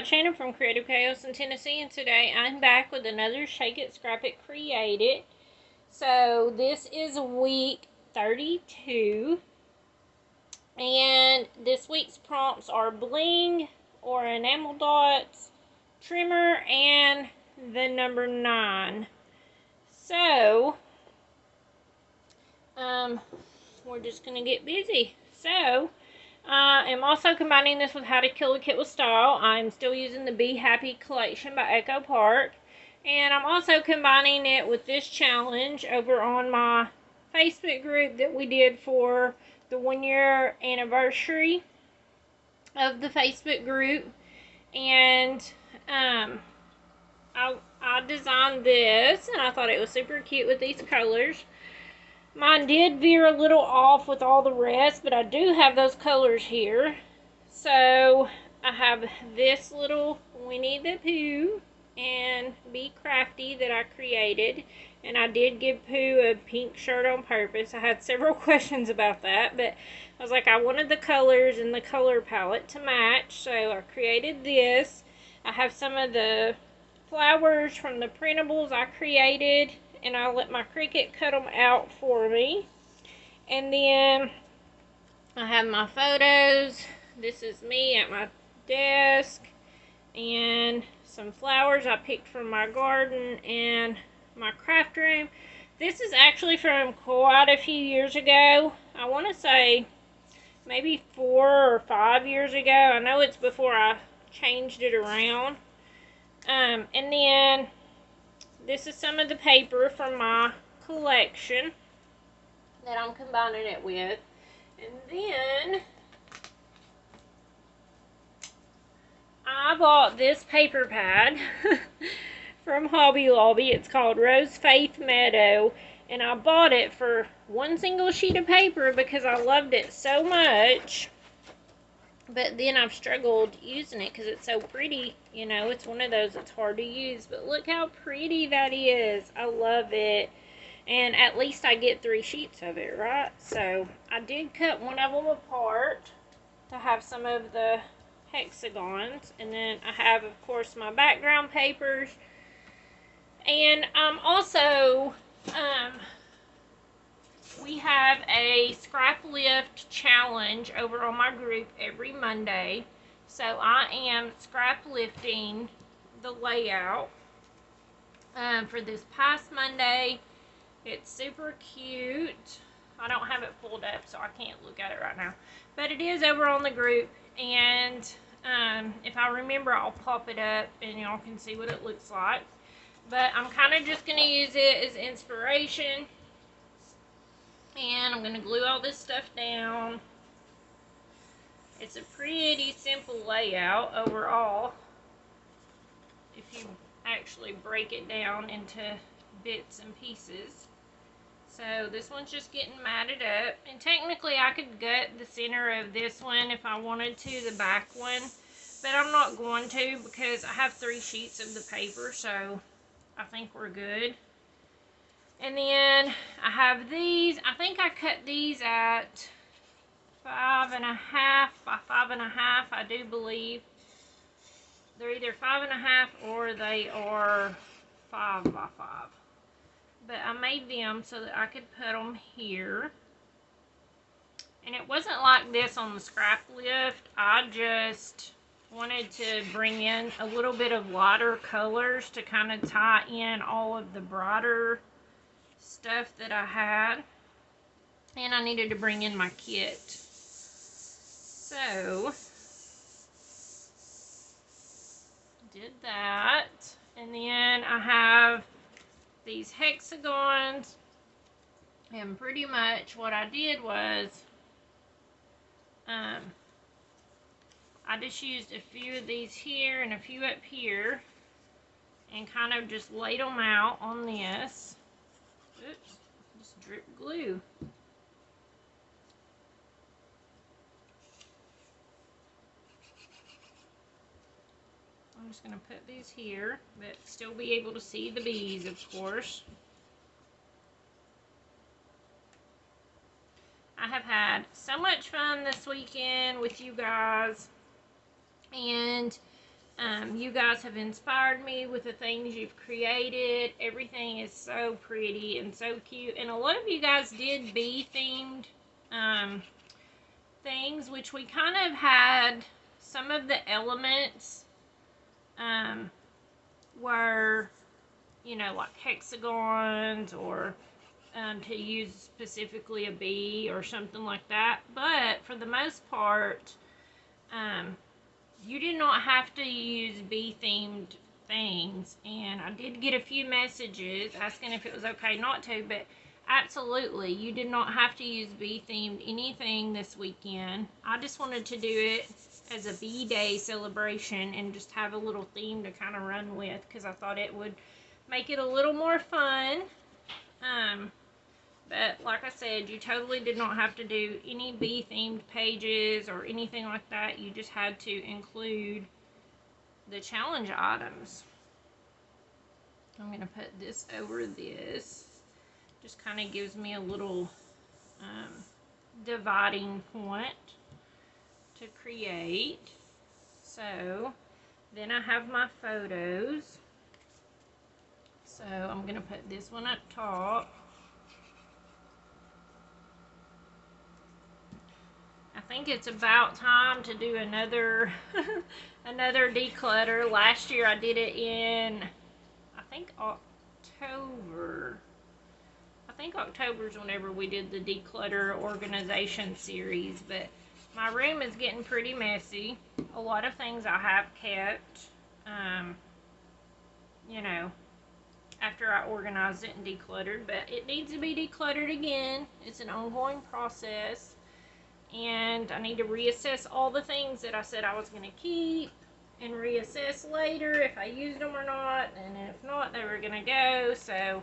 Scott Shannon from Creative Chaos in Tennessee, and today I'm back with another Shake It, Scrap It, Create It. So this is week 32, and this week's prompts are bling or enamel dots, trimmer, and the number 9. So, we're just going to get busy. So, I'm also combining this with How to Kill a Kit with Style. I'm still using the Be Happy collection by Echo Park. And I'm also combining it with this challenge over on my Facebook group that we did for the 1-year anniversary of the Facebook group. And I designed this, and I thought it was super cute with these colors. Mine did veer a little off with all the rest, but I do have those colors here. So, I have this little Winnie the Pooh and Be Crafty that I created. And I did give Pooh a pink shirt on purpose. I had several questions about that, but I was like, I wanted the colors and the color palette to match. So, I created this. I have some of the flowers from the printables I created, and I let my Cricut cut them out for me. And then I have my photos. This is me at my desk, and some flowers I picked from my garden and my craft room. This is actually from quite a few years ago. I want to say maybe 4 or 5 years ago. I know it's before I changed it around. And then this is some of the paper from my collection that I'm combining it with. And then I bought this paper pad from Hobby Lobby. It's called Rose Faith Meadow. And I bought it for one single sheet of paper because I loved it so much. But then I've struggled using it because it's so pretty. You know, it's one of those that's hard to use. But look how pretty that is. I love it. And at least I get 3 sheets of it, right? So, I did cut one of them apart to have some of the hexagons. And then I have, of course, my background papers. And I'm also, we have a scrap lift challenge over on my group every Monday. So I am scrap lifting the layout for this past Monday. It's super cute. I don't have it pulled up, so I can't look at it right now. But it is over on the group, and if I remember, I'll pop it up and y'all can see what it looks like. But I'm kind of just going to use it as inspiration. And I'm going to glue all this stuff down. It's a pretty simple layout overall, if you actually break it down into bits and pieces. So this one's just getting matted up. And technically I could gut the center of this one if I wanted to, the back one. But I'm not going to because I have 3 sheets of the paper, so I think we're good. And then I have these. I think I cut these at 5.5 by 5.5. I do believe they're either 5.5 or they are 5 by 5. But I made them so that I could put them here. And it wasn't like this on the scrap lift. I just wanted to bring in a little bit of lighter colors to kind of tie in all of the brighter stuff that I had, and I needed to bring in my kit. So did that, and then I have these hexagons, and pretty much what I did was I just used a few of these here and a few up here and kind of just laid them out on this. Oops, just drip glue. I'm just going to put these here, but still be able to see the bees, of course. I have had so much fun this weekend with you guys, and You guys have inspired me with the things you've created. Everything is so pretty and so cute. And a lot of you guys did bee themed things, which we kind of had some of the elements were, you know, like hexagons or to use specifically a bee or something like that. But for the most part, you did not have to use bee themed things. And I did get a few messages asking if it was okay not to, but absolutely, you did not have to use bee themed anything this weekend. I just wanted to do it as a bee day celebration and just have a little theme to kind of run with, because I thought it would make it a little more fun. But like I said, you totally did not have to do any bee themed pages or anything like that. You just had to include the challenge items. I'm going to put this over this. Just kind of gives me a little dividing point to create. So then I have my photos. So I'm going to put this one up top. I think it's about time to do another another declutter. Last year I did it in, I think October. I think October's whenever we did the declutter organization series, but my room is getting pretty messy. A lot of things I have kept, you know, after I organized it and decluttered, but it needs to be decluttered again. It's an ongoing process, and I need to reassess all the things that I said I was going to keep and reassess later if I used them or not, and if not, they were going to go. So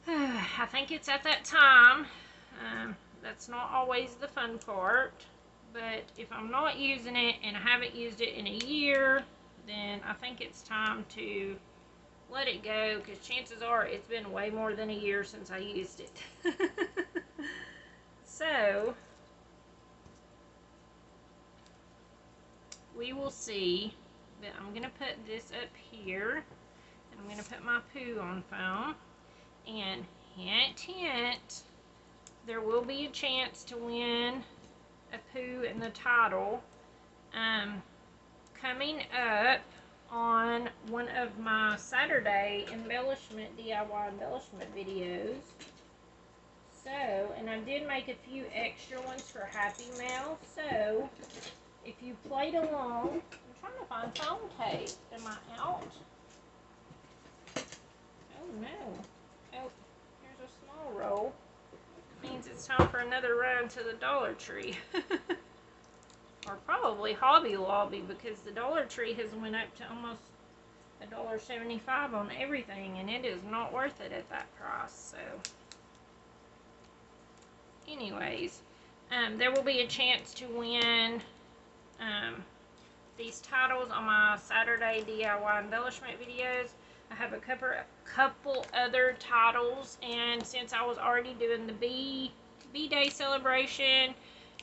I think it's at that time. That's not always the fun part, but if I'm not using it and I haven't used it in a year, then I think it's time to let it go, because chances are it's been way more than a year since I used it. So we will see, but I'm going to put this up here, and I'm going to put my poo on foam. And hint, hint, there will be a chance to win a poo in the title coming up on one of my Saturday embellishment, DIY embellishment videos. So, and I did make a few extra ones for Happy Mail. So, if you played along, I'm trying to find foam tape. Am I out? Oh no. Oh, here's a small roll. Means it's time for another run to the Dollar Tree. Or probably Hobby Lobby, because the Dollar Tree has went up to almost $1.75 on everything, and it is not worth it at that price. So anyways, there will be a chance to win these titles on my Saturday DIY embellishment videos. I have a couple other titles, and since I was already doing the bee day celebration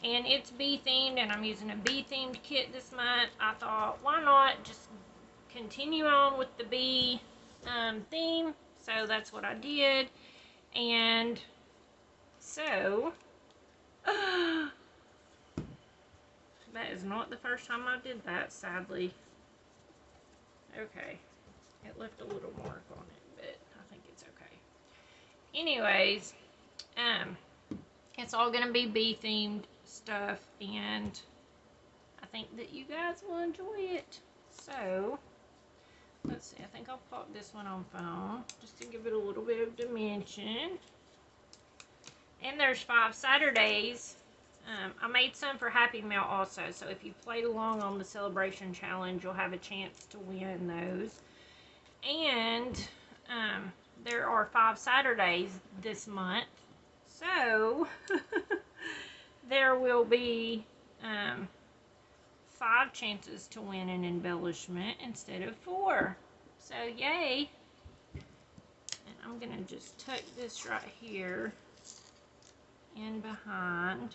and it's bee themed and I'm using a bee themed kit this month, I thought, why not just continue on with the bee theme? So that's what I did. And so that is not the first time I did that, sadly. Okay, it left a little mark on it, but I think it's okay. Anyways, it's all gonna be bee themed stuff, and I think that you guys will enjoy it. So let's see, I think I'll pop this one on foam just to give it a little bit of dimension. And there's 5 Saturdays. I made some for Happy Mail also, so if you played along on the celebration challenge, you'll have a chance to win those. And there are 5 Saturdays this month, so there will be 5 chances to win an embellishment instead of 4. So yay! And I'm gonna just tuck this right here in behind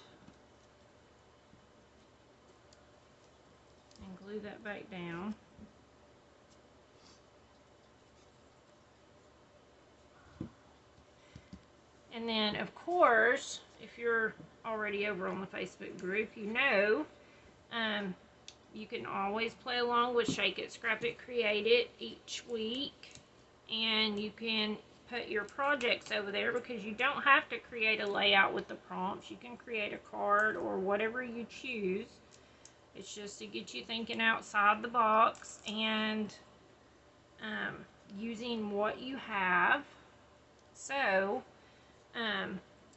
and glue that back down. And then, of course, if you're already over on the Facebook group, you know, you can always play along with Shake It, Scrap It, Create It each week. And you can put your projects over there because you don't have to create a layout with the prompts. You can create a card or whatever you choose. It's just to get you thinking outside the box and using what you have. So,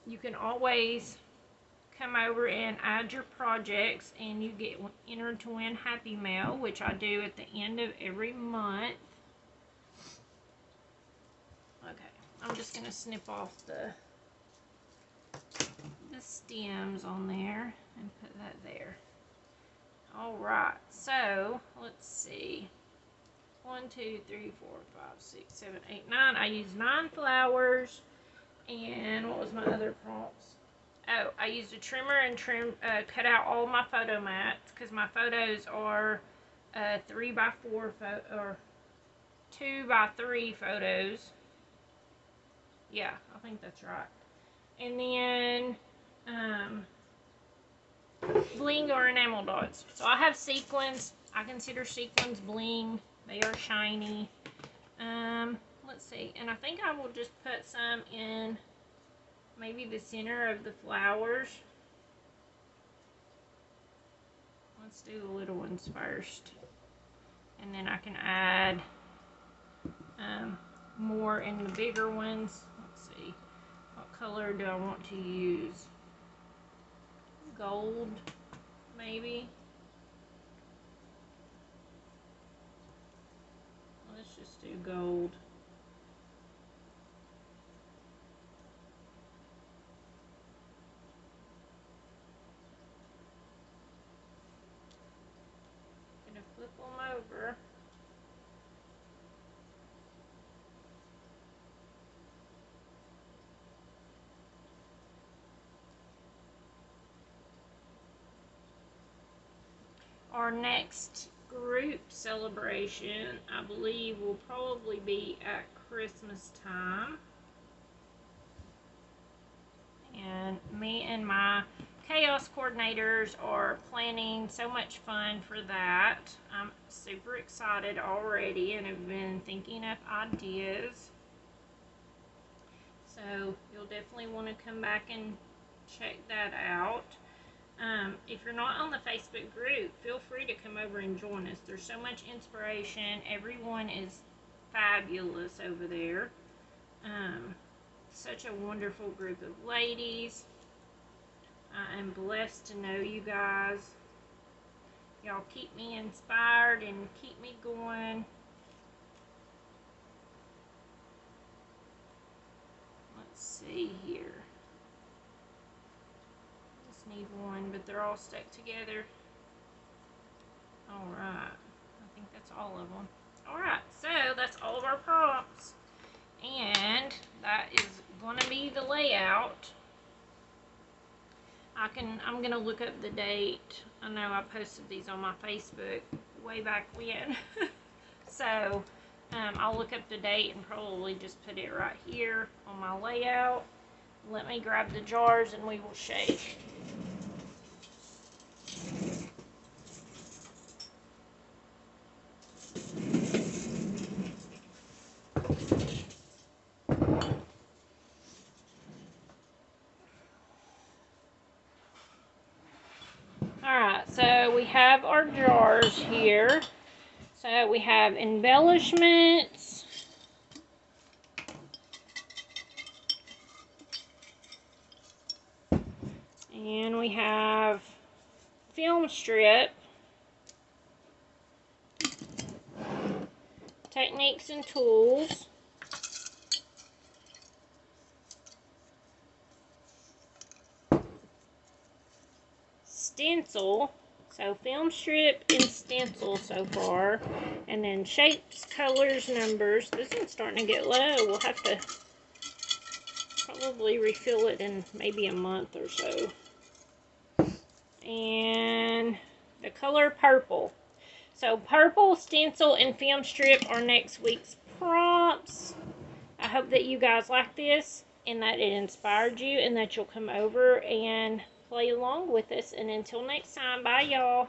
you can always come over and add your projects, and you get entered to win Happy Mail, which I do at the end of every month. Okay, I'm just going to snip off the stems on there and put that there. Alright, so let's see. 1, 2, 3, 4, 5, 6, 7, 8, 9. I used 9 flowers. And what was my other prompts? Oh, I used a trimmer and cut out all my photo mats because my photos are 3x4 or 2x3 photos. Yeah, I think that's right. And then bling or enamel dots. So I have sequins. I consider sequins bling. They are shiny. Let's see. And I think I will just put some in maybe the center of the flowers. Let's do the little ones first. And then I can add more in the bigger ones. Let's see. What color do I want to use? Gold, maybe. Let's just do gold. Gonna flip them over. Our next group celebration, I believe, will probably be at Christmas time. And me and my chaos coordinators are planning so much fun for that. I'm super excited already and have been thinking of ideas. So you'll definitely want to come back and check that out. If you're not on the Facebook group, feel free to come over and join us. There's so much inspiration. Everyone is fabulous over there. Such a wonderful group of ladies. I am blessed to know you guys. Y'all keep me inspired and keep me going. Let's see here. Need one, but they're all stuck together. Alright, I think that's all of them. Alright, so that's all of our prompts, and that is going to be the layout. I'm going to look up the date. I know I posted these on my Facebook way back when. So I'll look up the date and probably just put it right here on my layout. Let me grab the jars and we will shake. Alright, so we have our jars here. So we have embellishments. And we have film strip, techniques and tools, stencil, so film strip and stencil so far, and then shapes, colors, numbers. This one's starting to get low. We'll have to probably refill it in maybe a month or so. And the color purple. So purple, stencil, and film strip are next week's prompts. I hope that you guys like this. and that it inspired you and that you'll come over and play along with us. And until next time, bye y'all.